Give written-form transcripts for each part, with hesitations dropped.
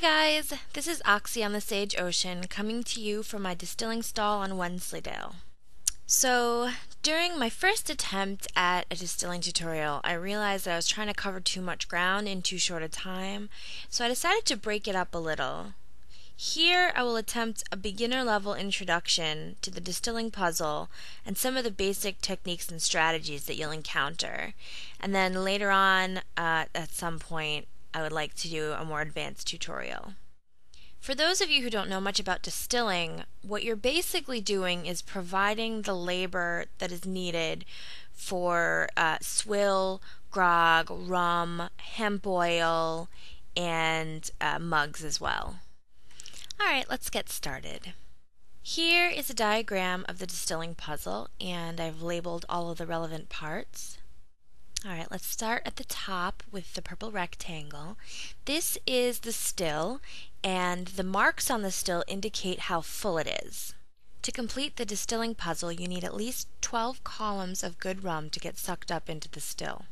guys, this is Oxy on the Sage Ocean coming to you from my distilling stall on Wensleydale. So, during my first attempt at a distilling tutorial, I realized that I was trying to cover too much ground in too short a time, so I decided to break it up a little. Here I will attempt a beginner level introduction to the distilling puzzle and some of the basic techniques and strategies that you'll encounter. And then later on, at some point, I would like to do a more advanced tutorial. For those of you who don't know much about distilling, what you're basically doing is providing the labor that is needed for swill, grog, rum, hemp oil, and mugs as well. Alright, let's get started. Here is a diagram of the distilling puzzle, and I've labeled all of the relevant parts. Alright, let's start at the top with the purple rectangle. This is the still, and the marks on the still indicate how full it is. To complete the distilling puzzle, you need at least 12 columns of good rum to get sucked up into the still.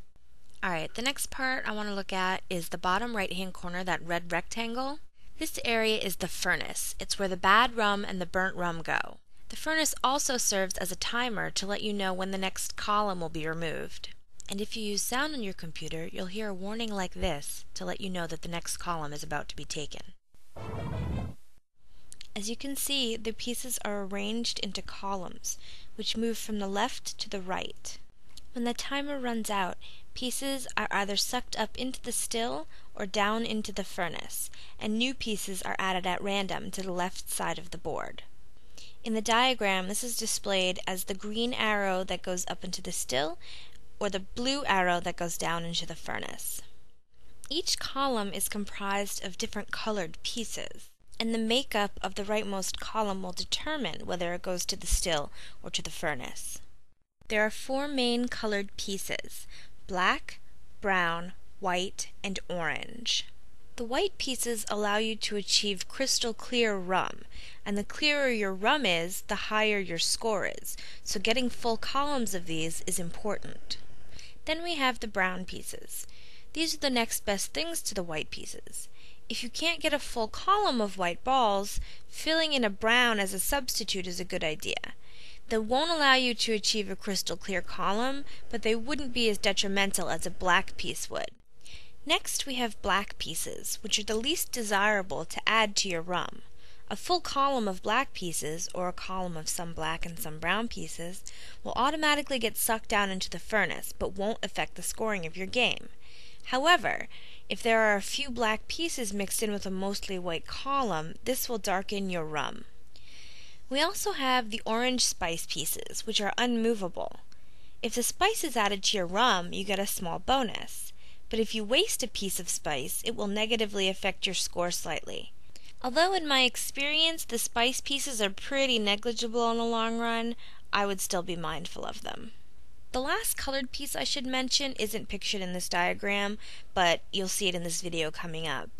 Alright, the next part I want to look at is the bottom right-hand corner, that red rectangle. This area is the furnace. It's where the bad rum and the burnt rum go. The furnace also serves as a timer to let you know when the next column will be removed. And if you use sound on your computer, you'll hear a warning like this to let you know that the next column is about to be taken. As you can see, the pieces are arranged into columns, which move from the left to the right. When the timer runs out, pieces are either sucked up into the still or down into the furnace, and new pieces are added at random to the left side of the board. In the diagram, this is displayed as the green arrow that goes up into the still, or the blue arrow that goes down into the furnace. Each column is comprised of different colored pieces, and the makeup of the rightmost column will determine whether it goes to the still or to the furnace. There are 4 main colored pieces: black, brown, white, and orange. The white pieces allow you to achieve crystal clear rum, and the clearer your rum is, the higher your score is, so getting full columns of these is important. Then we have the brown pieces. These are the next best things to the white pieces. If you can't get a full column of white balls, filling in a brown as a substitute is a good idea. They won't allow you to achieve a crystal clear column, but they wouldn't be as detrimental as a black piece would. Next we have black pieces, which are the least desirable to add to your rum. A full column of black pieces, or a column of some black and some brown pieces, will automatically get sucked down into the furnace, but won't affect the scoring of your game. However, if there are a few black pieces mixed in with a mostly white column, this will darken your rum. We also have the orange spice pieces, which are unmovable. If the spice is added to your rum, you get a small bonus. But if you waste a piece of spice, it will negatively affect your score slightly. Although in my experience the spice pieces are pretty negligible in the long run, I would still be mindful of them. The last colored piece I should mention isn't pictured in this diagram, but you'll see it in this video coming up.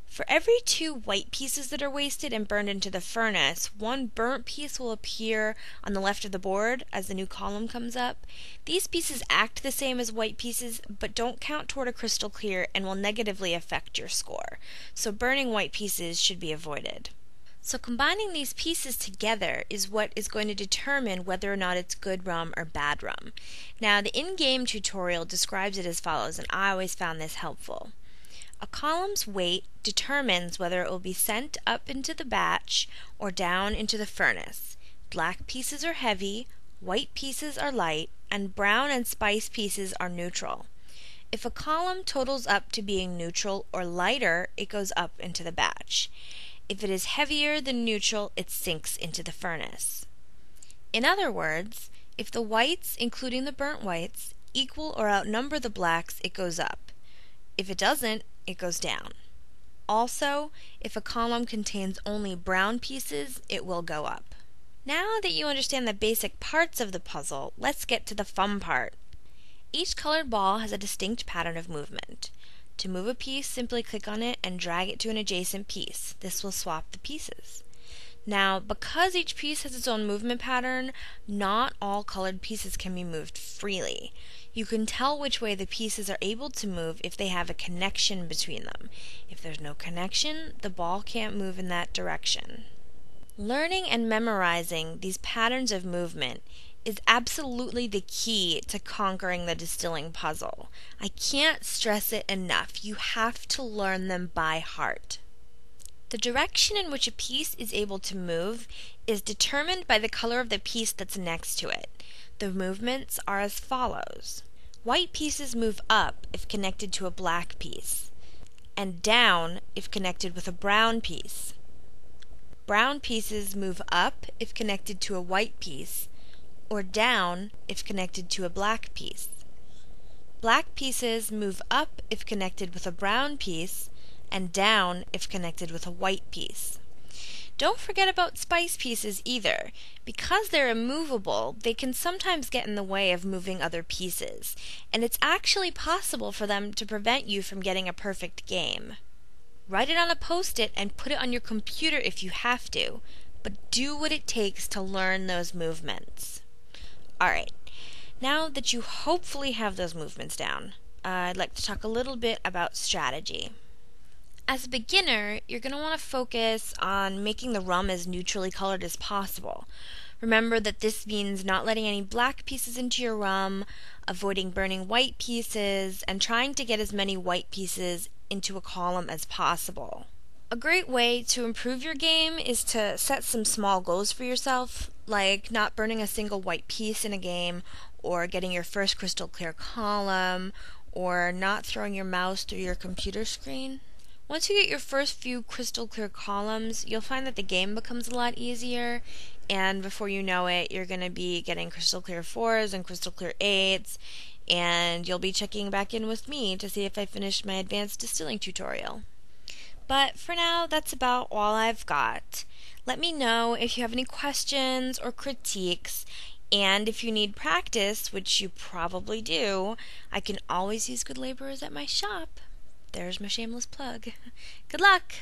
For every 2 white pieces that are wasted and burned into the furnace, 1 burnt piece will appear on the left of the board as the new column comes up. These pieces act the same as white pieces, but don't count toward a crystal clear and will negatively affect your score. So burning white pieces should be avoided. So combining these pieces together is what is going to determine whether or not it's good rum or bad rum. Now, the in-game tutorial describes it as follows, and I always found this helpful. A column's weight determines whether it will be sent up into the batch or down into the furnace. Black pieces are heavy, white pieces are light, and brown and spice pieces are neutral. If a column totals up to being neutral or lighter, it goes up into the batch. If it is heavier than neutral, it sinks into the furnace. In other words, if the whites, including the burnt whites, equal or outnumber the blacks, it goes up. If it doesn't, it goes down. Also, if a column contains only brown pieces, it will go up. Now that you understand the basic parts of the puzzle, let's get to the fun part. Each colored ball has a distinct pattern of movement. To move a piece, simply click on it and drag it to an adjacent piece. This will swap the pieces. Now, because each piece has its own movement pattern, not all colored pieces can be moved freely. You can tell which way the pieces are able to move if they have a connection between them. If there's no connection, the ball can't move in that direction. Learning and memorizing these patterns of movement is absolutely the key to conquering the distilling puzzle. I can't stress it enough. You have to learn them by heart. The direction in which a piece is able to move is determined by the color of the piece that's next to it. The movements are as follows. White pieces move up if connected to a black piece, and down if connected with a brown piece. Brown pieces move up if connected to a white piece, or down if connected to a black piece. Black pieces move up if connected with a brown piece, and down if connected with a white piece. Don't forget about spice pieces either. Because they're immovable, they can sometimes get in the way of moving other pieces, and it's actually possible for them to prevent you from getting a perfect game. Write it on a post-it and put it on your computer if you have to, but do what it takes to learn those movements. Alright, now that you hopefully have those movements down, I'd like to talk a little bit about strategy. As a beginner, you're going to want to focus on making the rum as neutrally colored as possible. Remember that this means not letting any black pieces into your rum, avoiding burning white pieces, and trying to get as many white pieces into a column as possible. A great way to improve your game is to set some small goals for yourself, like not burning a single white piece in a game, or getting your first crystal clear column, or not throwing your mouse through your computer screen. Once you get your first few crystal clear columns, you'll find that the game becomes a lot easier, and before you know it, you're going to be getting crystal clear 4s and crystal clear 8s, and you'll be checking back in with me to see if I finished my advanced distilling tutorial. But for now, that's about all I've got. Let me know if you have any questions or critiques, and if you need practice, which you probably do, I can always use good laborers at my shop. There's my shameless plug. Good luck!